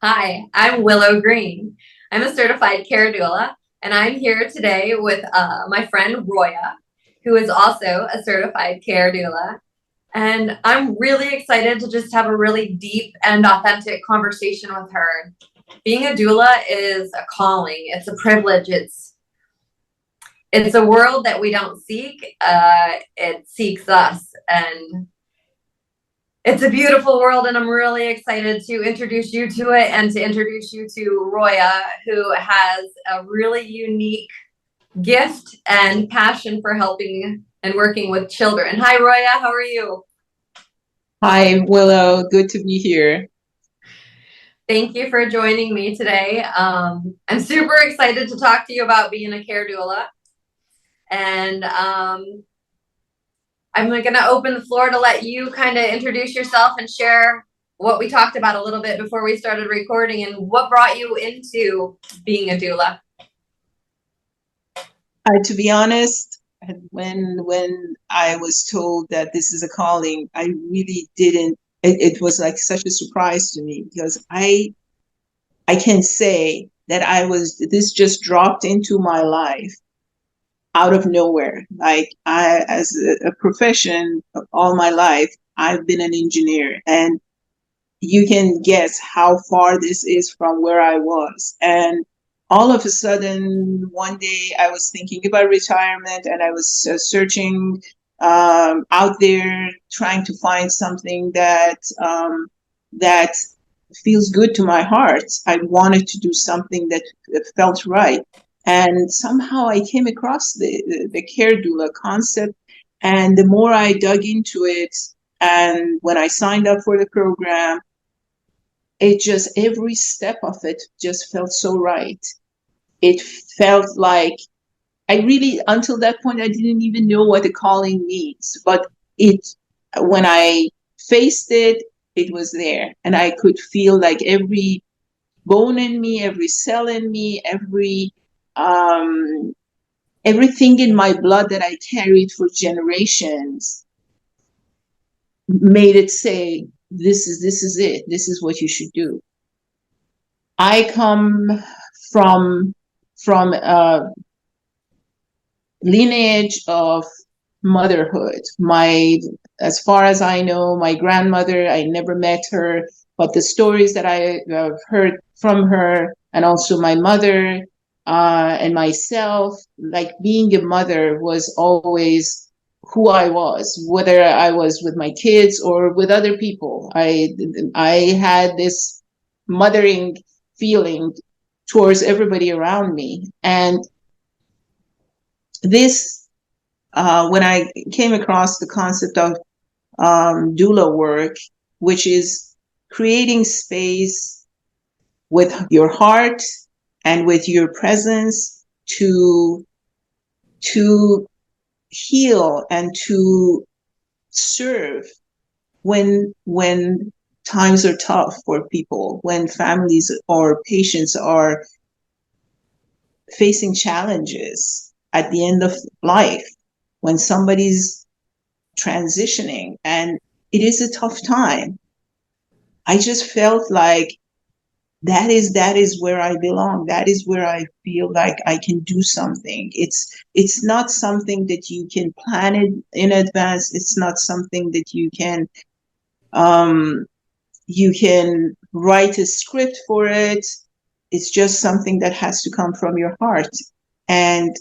Hi, I'm Willow Green. I'm a certified care doula, and I'm here today with my friend Roya, who is also a certified care doula. And I'm really excited to just have a really deep and authentic conversation with her. Being a doula is a calling, it's a privilege, it's a world that we don't seek, it seeks us. And it's a beautiful world, and I'm really excited to introduce you to it and to introduce you to Roya, who has a really unique gift and passion for helping and working with children. Hi, Roya. How are you? Hi, Willow. Good to be here. Thank you for joining me today. I'm super excited to talk to you about being a care doula. And I'm going to open the floor to let you kind of introduce yourself and share what we talked about a little bit before we started recording and what brought you into being a doula. To be honest, when I was told that this is a calling, I really didn't. It was like such a surprise to me because I can say that I was this just dropped into my life out of nowhere. Like I, as a profession, all my life, I've been an engineer, and you can guess how far this is from where I was. And all of a sudden, one day I was thinking about retirement and I was searching out there, trying to find something that feels good to my heart. I wanted to do something that felt right. And somehow I came across the care doula concept. And the more I dug into it, and when I signed up for the program, it just every step of it just felt so right. It felt like I really, until that point, I didn't even know what a calling means. But it, when I faced it, it was there. And I could feel like every bone in me, every cell in me, um, everything in my blood that I carried for generations made it say, this is it. This is what you should do. I come from a lineage of motherhood. As far as I know, my grandmother, I never met her, but the stories that I have heard from her, and also my mother and myself, like being a mother was always who I was, whether I was with my kids or with other people. I had this mothering feeling towards everybody around me. And this, when I came across the concept of doula work, which is creating space with your heart and with your presence to heal and to serve when times are tough for people, when families or patients are facing challenges at the end of life, when somebody's transitioning and it is a tough time. I just felt like that is where I belong. That is where I feel like I can do something. It's not something that you can plan it in advance. It's not something that um you can write a script for it. It's just something that has to come from your heart. And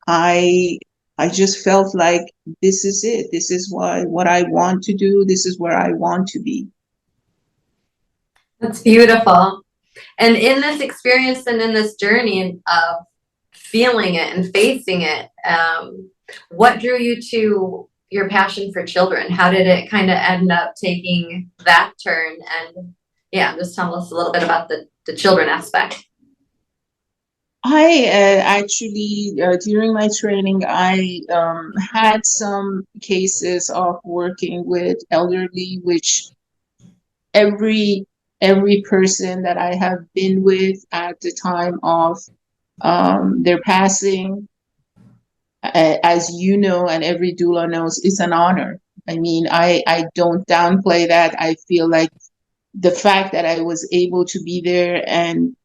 I I just felt like this is it. This is what I want to do. This is where I want to be. That's beautiful. And in this experience and in this journey of feeling it and facing it, what drew you to your passion for children? How did it kind of end up taking that turn? And yeah, just tell us a little bit about the children aspect. I actually, during my training, I had some cases of working with elderly, which every every person that I have been with at the time of their passing, as you know, and every doula knows, it's an honor. I mean, I don't downplay that. I feel like the fact that I was able to be there and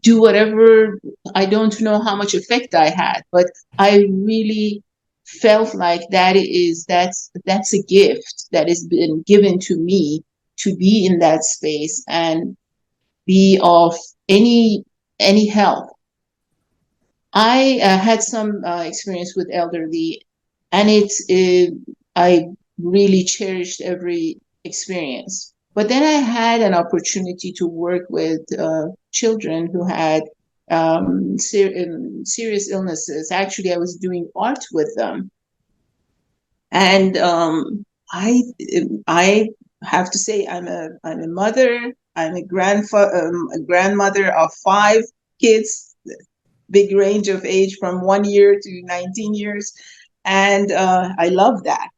do whatever, I don't know how much effect I had, but I really felt like that's a gift that has been given to me to be in that space and be of any any help. I had some experience with elderly, and I really cherished every experience. But then I had an opportunity to work with children who had serious illnesses. Actually, I was doing art with them, and I have to say I'm a mother. I'm a grandmother of five kids, big range of age from 1 year to 19 years. And I love that.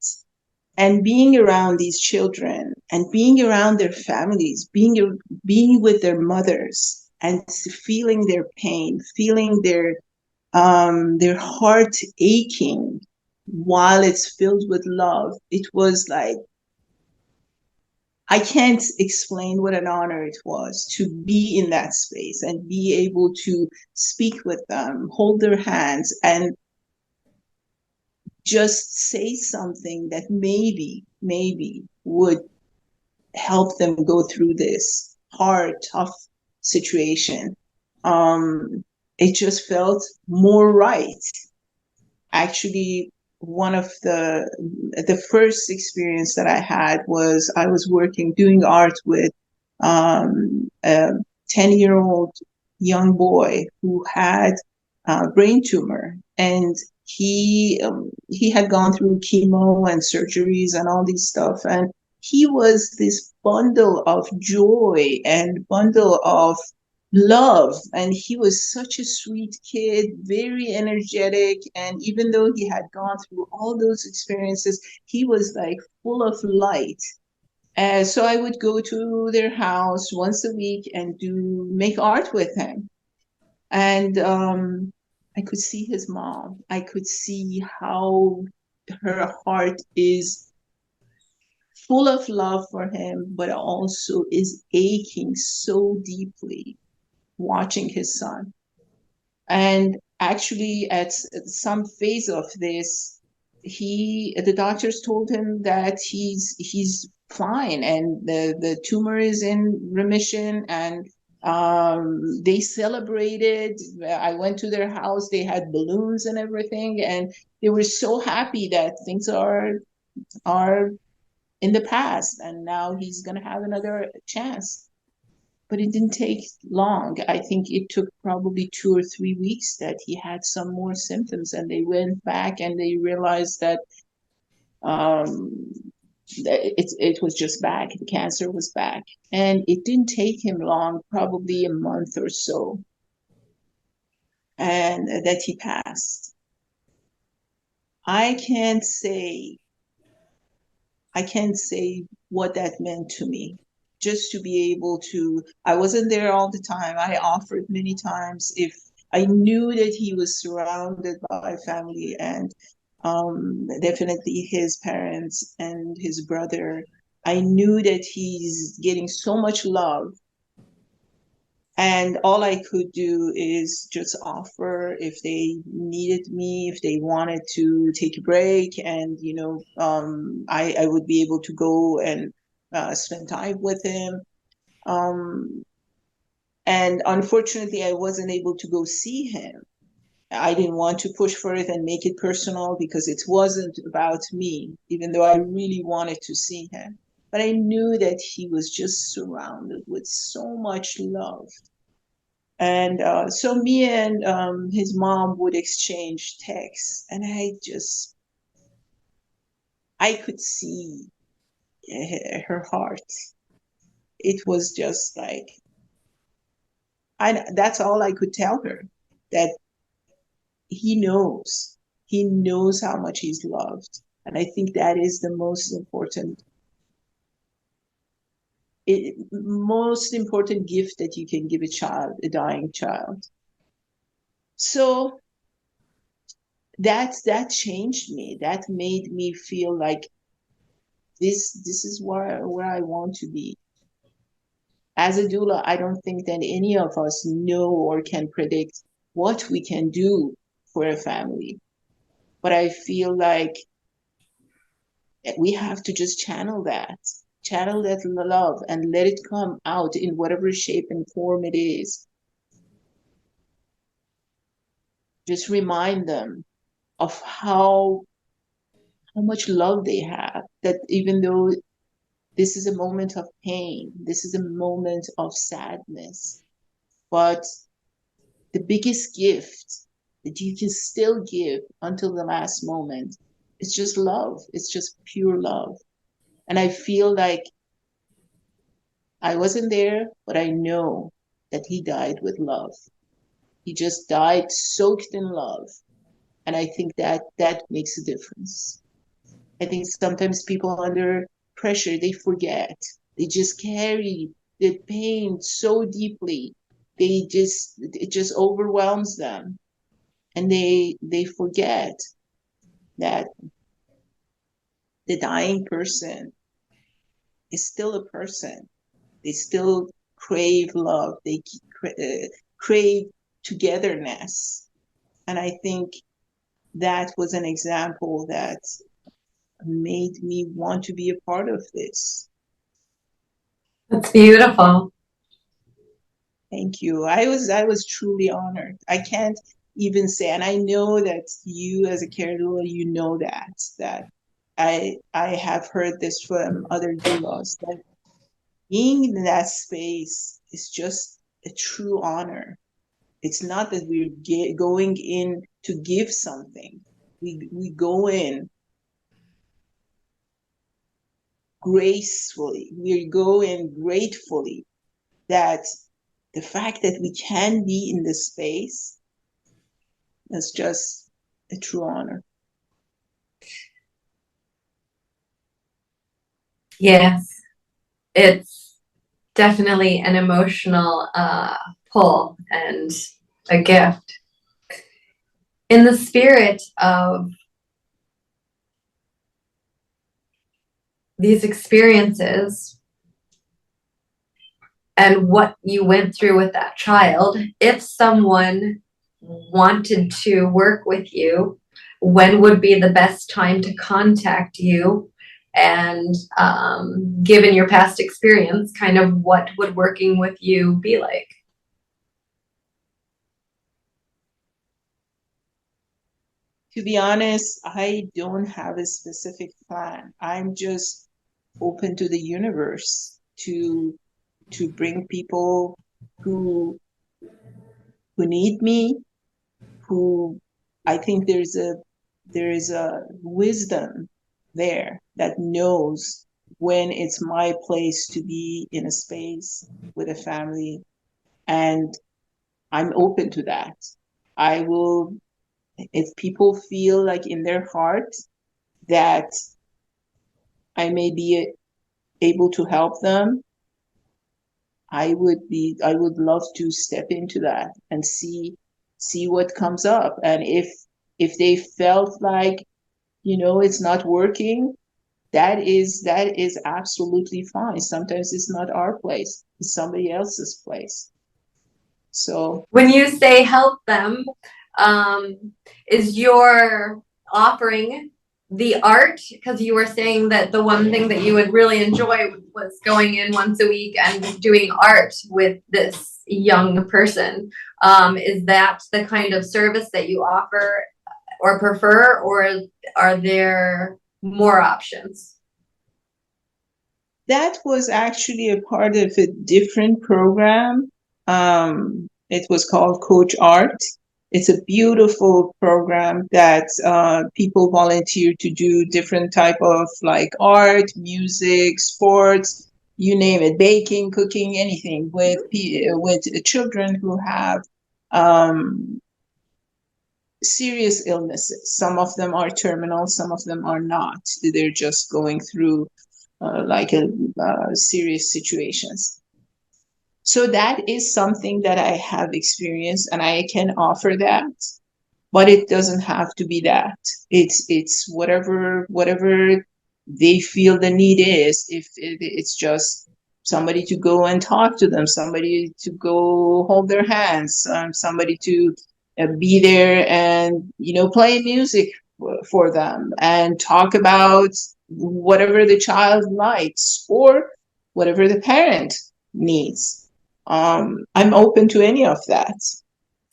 And being around these children and being around their families, being with their mothers and feeling their pain, feeling their heart aching while it's filled with love. It was like, I can't explain what an honor it was to be in that space and be able to speak with them, hold their hands, and just say something that maybe would help them go through this hard, tough situation. It just felt more right. Actually, one of the first experience that I had was I was working doing art with a 10-year-old young boy who had a brain tumor, and he had gone through chemo and surgeries and all these stuff, and he was this bundle of joy and bundle of love, and he was such a sweet kid, very energetic, and even though he had gone through all those experiences, he was like full of light. So I would go to their house once a week and do make art with him. And I could see his mom. I could see how her heart is full of love for him, but also is aching so deeply watching his son. And actually, at some phase of this, the doctors told him that he's fine and the tumor is in remission, and they celebrated. I went to their house, they had balloons and everything, and they were so happy that things are in the past and now he's going to have another chance. But it didn't take long. I think it took probably 2 or 3 weeks that he had some more symptoms, and they went back and they realized that um, it was just back. The cancer was back, and it didn't take him long, probably a month or so, and that he passed. I can't say I can't say what that meant to me. Just to be able to, I wasn't there all the time. I offered many times. If I knew that he was surrounded by family and definitely his parents and his brother, I knew that he's getting so much love, and all I could do is just offer if they needed me, if they wanted to take a break, and I would be able to go and spend time with him. Um, and unfortunately, I wasn't able to go see him. I didn't want to push for it and make it personal because it wasn't about me, even though I really wanted to see him. But I knew that he was just surrounded with so much love. And so me and his mom would exchange texts, and I could see her heart. It was just like, that's all I could tell her, that he knows how much he's loved. And I think that is the most important gift that you can give a child, a dying child. So that changed me. That made me feel like this is where I want to be. As a doula, I don't think that any of us know or can predict what we can do for a family. But I feel like we have to just channel that love and let it come out in whatever shape and form it is. Just remind them of how much love they have, that even though this is a moment of pain, this is a moment of sadness, but the biggest gift that you can still give until the last moment, it's just love. It's just pure love. And I feel like I wasn't there, but I know that he died with love. He just died soaked in love. And I think that that makes a difference. I think sometimes people under pressure, they forget. They just carry the pain so deeply. It just overwhelms them. And they forget that the dying person is still a person. They still crave love. They crave togetherness. And I think that was an example that made me want to be a part of this. That's beautiful. Thank you. I was truly honored. I can't even say, and I know that you as a care doula, you know that I have heard this from other doulas, that being in that space is just a true honor. It's not that we're going in to give something. We go in gracefully. We go in gratefully, that the fact that we can be in this space is just a true honor. Yes, it's definitely an emotional pull and a gift. In the spirit of these experiences and what you went through with that child, if someone wanted to work with you, when would be the best time to contact you? And given your past experience, kind of what would working with you be like? To be honest, I don't have a specific plan. I'm just open to the universe to bring people who need me, who I think there is a wisdom there that knows when it's my place to be in a space with a family, and I'm open to that. I will, if people feel like in their heart that I may be able to help them, I would love to step into that and see what comes up. And if they felt like, it's not working, that is absolutely fine. Sometimes it's not our place, it's somebody else's place. So When you say help them, is your offering the art? Because you were saying that the one thing that you would really enjoy was going in once a week and doing art with this young person. Is that the kind of service that you offer or prefer, or are there more options? that was actually a part of a different program. It was called Coach Art. It's a beautiful program that people volunteer to do different type of like art, music, sports, you name it, baking, cooking, anything with children who have serious illnesses. Some of them are terminal, some of them are not. They're just going through serious situations. So that is something that I have experienced, and I can offer that, but it doesn't have to be that. It's whatever they feel the need is. If it's just somebody to go and talk to them, somebody to go hold their hands, somebody to be there and play music for them and talk about whatever the child likes or whatever the parent needs. I'm open to any of that.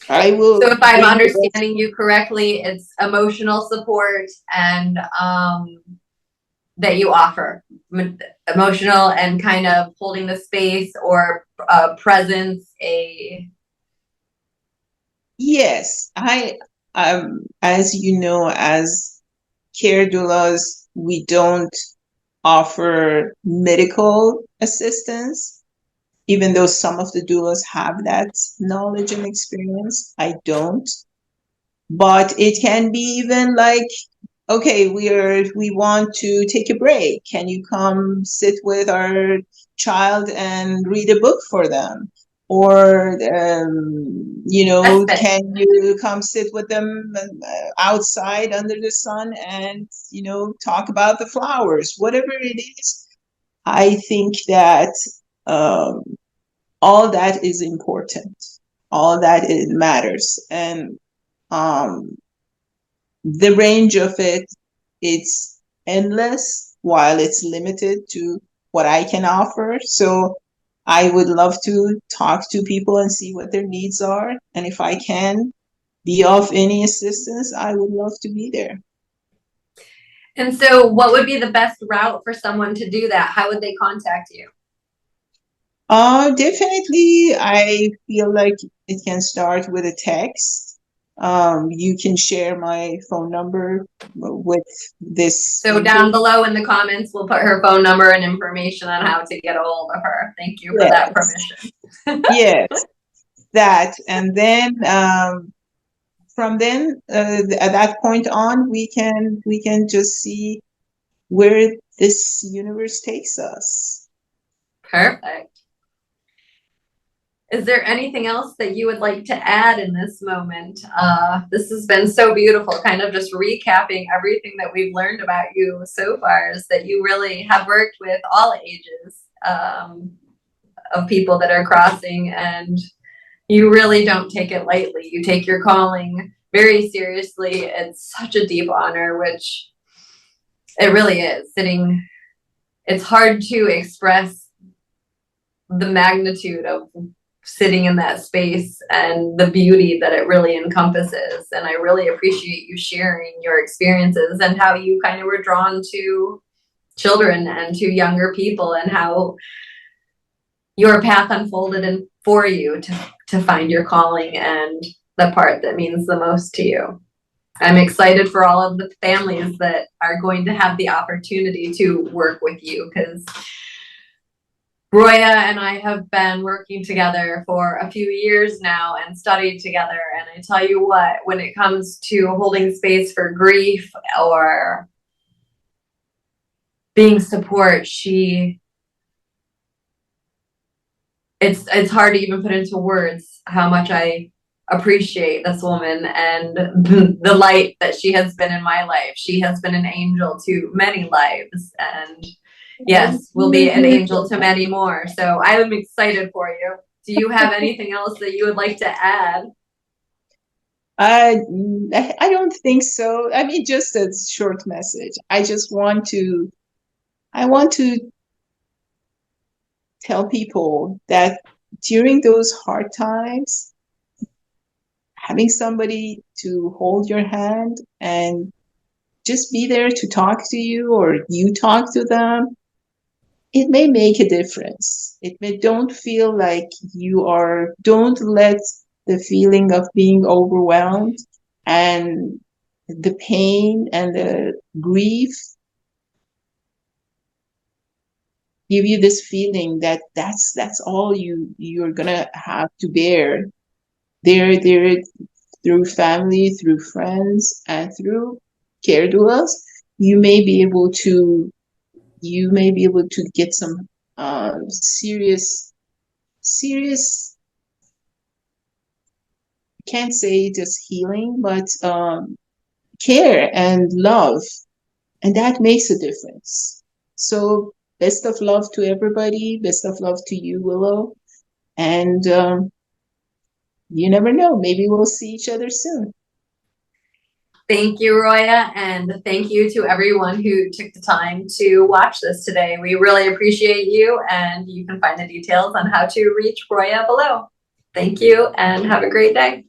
I So will if I'm bring the best. understanding you correctly, it's emotional support and that you offer emotional and kind of holding the space or presence. Yes, as you know, as care doulas, we don't offer medical assistance, even though some of the doulas have that knowledge and experience. I don't. But it can be even like, okay, we want to take a break. Can you come sit with our child and read a book for them? Or Respite. can you come sit with them outside under the sun and talk about the flowers? Whatever it is, I think that um, all that is important. All that it matters, and um, the range of it's endless while it's limited to what I can offer. So I would love to talk to people and see what their needs are, and if I can be of any assistance, I would love to be there. And so, what would be the best route for someone to do that? How would they contact you? Definitely, I feel like it can start with a text. You can share my phone number with this So, down interview. below in the comments, we'll put her phone number and information on how to get a hold of her. Thank you for that Yes, permission. yes, that. And then from then, at that point on, we can just see where this universe takes us. Perfect. Is there anything else that you would like to add in this moment? This has been so beautiful, kind of just recapping everything that we've learned about you so far, is that you really have worked with all ages of people that are crossing, and you really don't take it lightly. You take your calling very seriously. It's such a deep honor, which it really is. It's hard to express the magnitude of sitting in that space and the beauty that it really encompasses. And I really appreciate you sharing your experiences and how you kind of were drawn to children and to younger people, and how your path unfolded and for you to find your calling and the part that means the most to you. I'm excited for all of the families that are going to have the opportunity to work with you, because Roya and I have been working together for a few years now and studied together. And I tell you what, when it comes to holding space for grief or being support, it's hard to even put into words how much I appreciate this woman and the light that she has been in my life. She has been an angel to many lives, and yes, will be an angel to many more. So I'm excited for you. Do you have anything else that you would like to add? I I don't think so. I mean, just a short message. I want to tell people that during those hard times, having somebody to hold your hand and just be there to talk to you or you talk to them, it may make a difference. It may don't feel like don't let the feeling of being overwhelmed and the pain and the grief give you this feeling that that's all you're gonna have to bear. There through family, through friends, and through care doulas, you may be able to get some serious, can't say just healing, but care and love And that makes a difference. So best of love to everybody. Best of love to you, Willow. And you never know, maybe we'll see each other soon. Thank you, Roya, and thank you to everyone who took the time to watch this today. We really appreciate you, and you can find the details on how to reach Roya below. Thank you, and have a great day.